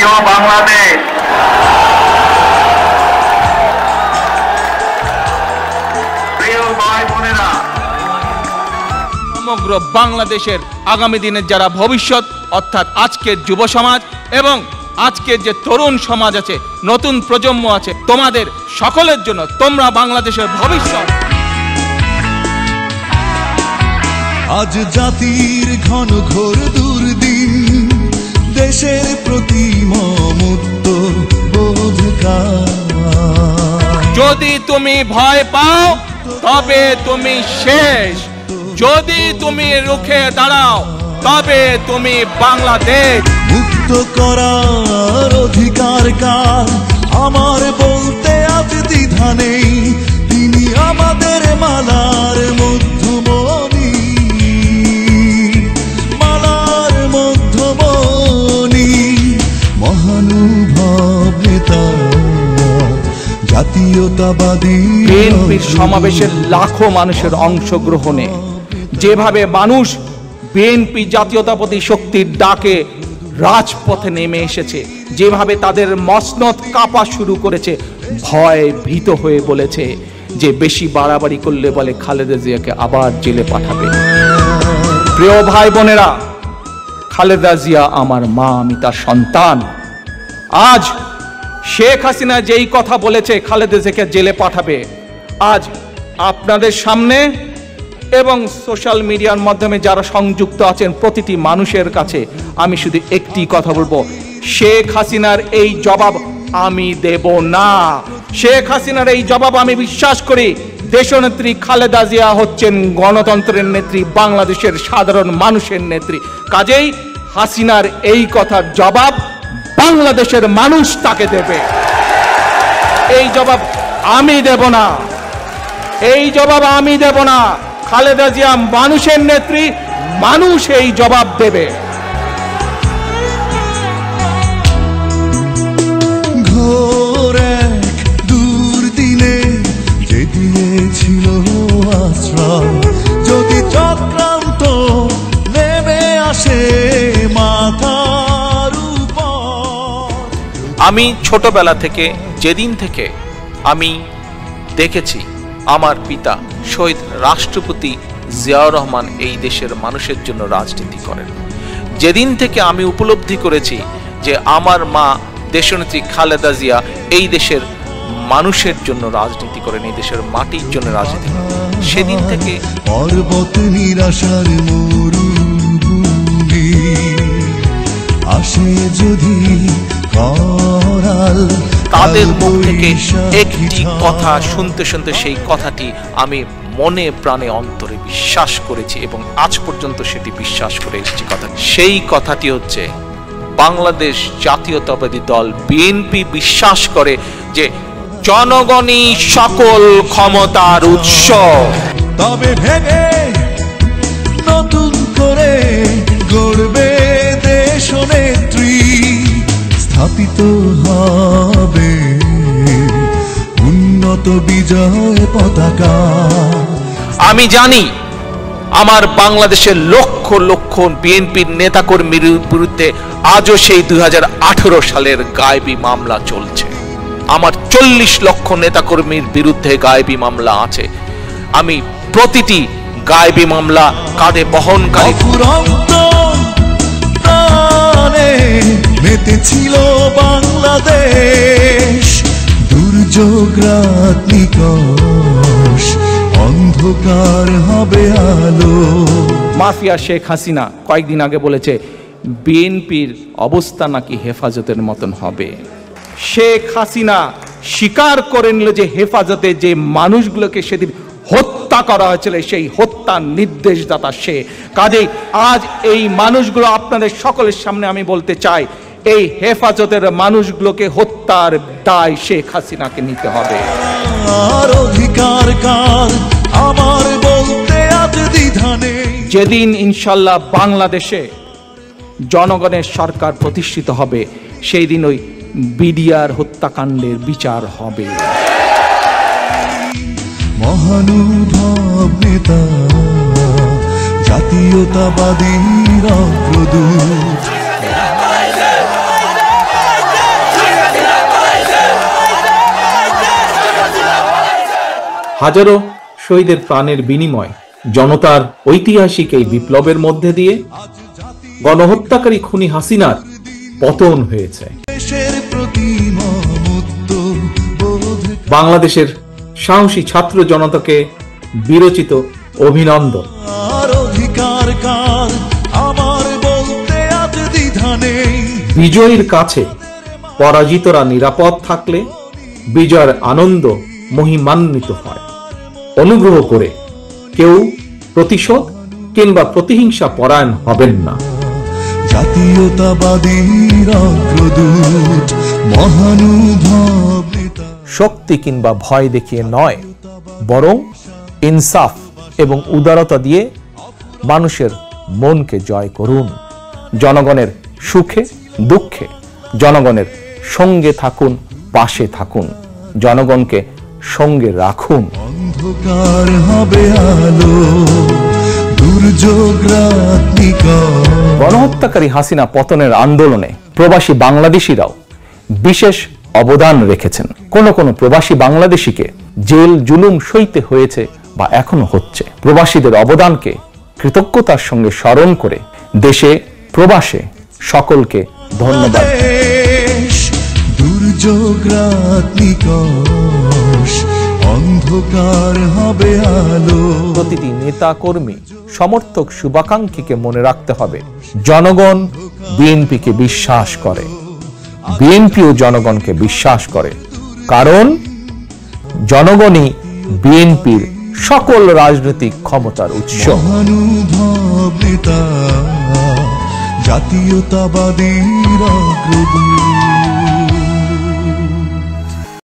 প্রিয় বাংলাদেশ, প্রিয় ভাই বোনেরা, সমগ্র বাংলাদেশের আগামী দিনের যারা ভবিষ্যৎ অর্থাৎ আজকের যুব সমাজ এবং আজকের যে তরুণ সমাজ আছে, নতুন প্রজন্ম আছে, তোমাদের সকলের জন্য তোমরা বাংলাদেশের ভবিষ্যৎ। আজ জাতির ঘন ঘোর দুর্দিন, দেশের প্রতি মমত্ব বোধকার। যদি তুমি ভয় পাও তবে তুমি শেষ, যদি তুমি রুখে দাঁড়াও তবে তুমি বাংলাদেশ। মুক্ত করার অধিকার কার, আমার বলতে আজ দ্বিধা নেই, তিনি আমাদের মালার মধ্যমণি, মালার মধ্যমণি। মহানুভব নেতা, জাতীয়তাবাদী। বিএনপির সমাবেশের লাখো মানুষের অংশগ্রহণে যেভাবে মানুষ বিএনপি জাতীয়তাবাদী শক্তির ডাকে রাজপথে নেমে এসেছে, যেভাবে তাদের মসনদ কাঁপা শুরু করেছে, ভয় ভীত হয়ে বলেছে যে বেশি বাড়াবাড়ি করলে বলে খালেদা জিয়াকে আবার জেলে পাঠাবে। প্রিয় ভাই বোনেরা, খালেদা জিয়া আমার মা, আমি তার সন্তান। আজ শেখ হাসিনা যেই কথা বলেছে খালেদা জিয়াকে জেলে পাঠাবে, আজ আপনাদের সামনে এবং সোশ্যাল মিডিয়ার মাধ্যমে যারা সংযুক্ত আছেন প্রতিটি মানুষের কাছে আমি শুধু একটি কথা বলবো, শেখ হাসিনার এই জবাব আমি দেব না। শেখ হাসিনার এই জবাব আমি বিশ্বাস করি দেশনেত্রী খালেদা জিয়া হচ্ছেন গণতন্ত্রের নেত্রী, বাংলাদেশের সাধারণ মানুষের নেত্রী। কাজেই হাসিনার এই কথার জবাব বাংলাদেশের মানুষ তাকে দেবে। এই জবাব আমি দেব না, এই জবাব আমি দেব না। খালেদা জিয়া মানুষের নেত্রী, মানুষ এই জবাব দেবে। ঘোর এক দুর্দিনে যে দিয়েছিল আশ্রয়, যদি চক্রান্ত নেমে আসে মাথার উপর। আমি ছোটবেলা থেকে, যেদিন থেকে আমি দেখেছি আমার পিতা শহীদ রাষ্ট্রপতি জিয়াউর রহমান এই দেশের মানুষের জন্য রাজনীতি করেন, যেদিন থেকে আমি উপলব্ধি করেছি যে আমার মা দেশনেত্রী খালেদা জিয়া এই দেশের মানুষের জন্য রাজনীতি করেন, এই দেশের মাটির জন্য রাজনীতি করেন, সেদিন থেকে পর্বত নিরাশার মরুভূমি আসে যদি করাল, তাদের মুখ থেকে একটি কথা শুনতে শুনতে সেই কথাটি আমি মনে প্রাণে অন্তরে বিশ্বাস করেছি এবং আজ পর্যন্ত সেটি বিশ্বাস করে এসেছি। কথা, সেই কথাটি হচ্ছে বাংলাদেশ জাতীয়তাবাদী দল বিএনপি বিশ্বাস করে যে জনগণই সকল ক্ষমতার উৎস। তবে ভেবে নতুন করে গড়বে দেশনেত্রী, স্থাপিত হবে উন্নত বিজয় পতাকা। আমি জানি আমার বাংলাদেশের লক্ষ লক্ষ বিএনপির নেতাকর্মীর বিরুদ্ধে আজও সেই 2018 সালের গায়েবী মামলা চলছে। আমার 40 লক্ষ নেতাকর্মীর বিরুদ্ধে গায়েবী মামলা আছে। আমি প্রতিটি গায়েবী মামলা কাঁধে বহনকারী। মেতেছিল বাংলাদেশ, দুর্যোগ রাত নিকষ, অন্ধকার হবে আলো। মাফিয়া শেখ হাসিনা কয়েকদিন আগে বলেছে বিএনপির অবস্থা নাকি হেফাজতের মতন হবে। শেখ হাসিনা স্বীকার করে নিল যে হেফাজতে যে মানুষগুলোকে সেদিন হত্যা করা হয়েছিল সেই হত্যার নির্দেশদাতা সে। কাজেই আজ এই মানুষগুলো আপনাদের সকলের সামনে আমি বলতে চাই, এই হেফাজতের মানুষগুলোকে হত্যার দায় শেখ হাসিনাকে নিতে হবে। আর অধিকার কার, আমার বলতে আজ দ্বিধা নেই। যেদিন ইনশাল্লাহ বাংলাদেশে জনগণের সরকার প্রতিষ্ঠিত হবে সেই দিন ওই বিডিআর হত্যাকাণ্ডের বিচার হবে। মহানুভব নেতা, জাতীয়তাবাদীর অগ্রদূত। হাজারো শহীদের প্রাণের বিনিময় জনতার ঐতিহাসিক এই বিপ্লবের মধ্যে দিয়ে গণহত্যাকারী খুনি হাসিনার পতন হয়েছে। দেশের প্রতি মমত্ব বোধে বাংলাদেশের সাহসী ছাত্র জনতাকে বিরচিত অভিনন্দন। আর অধিকার কার আমার বলতে আজ দ্বিধা নেই। বিজয়ীর কাছে পরাজিতরা নিরাপদ থাকলে বিজয়ের আনন্দ মহিমান্বিত হয়। অনুগ্রহ করে কেউ প্রতিশোধ কিংবা প্রতিহিংসা পরায়ণ হবেন না। জাতীয়তাবাদীর অগ্রদূত মহানুভব নেতা শক্তি কিংবা ভয় দেখিয়ে নয়, বরং ইনসাফ এবং উদারতা দিয়ে মানুষের মনকে জয় করুন। জনগণের সুখে দুঃখে জনগণের সঙ্গে থাকুন, পাশে থাকুন, জনগণকে সঙ্গে রাখুন। অন্ধকার হবে আলো, দুর্যোগ রাত নিকট। গণহত্যাকারী হাসিনা পতনের আন্দোলনে প্রবাসী বাংলাদেশিরাও বিশেষ অবদান রেখেছেন। কোন কোন প্রবাসী বাংলাদেশিকে জেল জুলুম সইতে হয়েছে বা এখনো হচ্ছে। প্রবাসীদের অবদানকে কৃতজ্ঞতার সঙ্গে স্মরণ করে দেশে প্রবাসে সকলকে ধন্যবাদ। দেশ দুর্যোগ রাত নিকট, অন্ধকার হবে আলো। প্রতিটি নেতা কর্মী সমর্থক শুভাকাঙ্ক্ষীকে মনে রাখতে হবে, জনগণ বিএনপিকে বিশ্বাস করে, বিএনপিও জনগণকে বিশ্বাস করে, কারণ জনগণই বিএনপির সকল রাজনৈতিক ক্ষমতার উৎস। মহানুভব নেতা জাতীয়তাবাদীর অগ্রদূত।